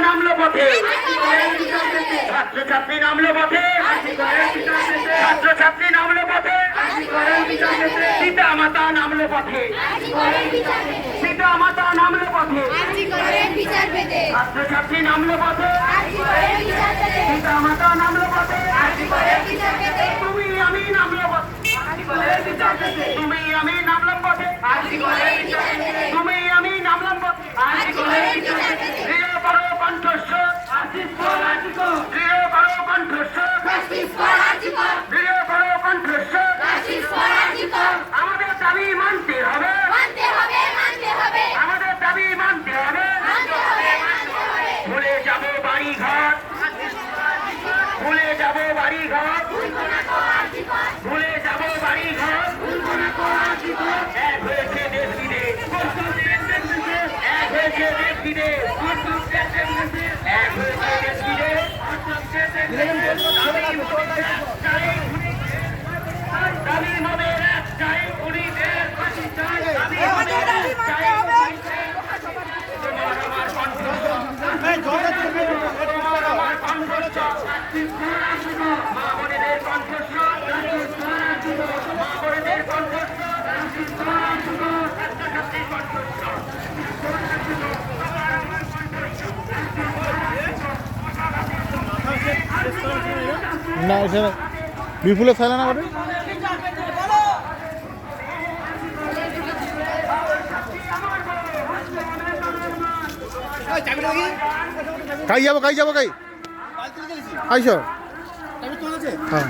নামলো পথে, ছাত্রছাত্রী নামলো পথে, ছাত্রছাত্রী নামলো পথে, পিতা মাতা নামলো পথে, পিতা মাতা নামলো পথে, ছাত্রছাত্রী নামলো পথে, পিতা মাতা নামলো পথে, তুমি আমি নামলো পথে, তুমি আমি নামলাম পথে, তুমি আমি নামলাম পথে, প্রিয় বড় কণ্ঠস্বর, প্রিয় বড় কণ্ঠস্বর, প্রিয় বড় কণ্ঠস্বর, আমাদের দাবি মানতে হবে, আমাদের দাবি মানতে হবে, ভুলে যাব বাড়ি ঘর, ভুলে যাব বাড়ি ঘর, ভুলে যাব বাড়ি ঘর, এক হয়েছে দেশ বিদেশ, এক হয়েছে দেশ বিদেশ, এক হয়েছে দেশ বিদেশ, দাবি হবে একটাই, খুনিদের ফাঁসি চাই, দাবি হবে একটাই, তোমার আমার কণ্ঠস্বর, তোমার আমার কণ্ঠস্বর, মা বোনেদের কণ্ঠস্বর, মা বোনেদের কণ্ঠস্বর, ছাত্রছাত্রীর কণ্ঠস্বর, না এখানে বিপুলে ফেলে না বটে কাই যাবো কাই আইসো হ্যাঁ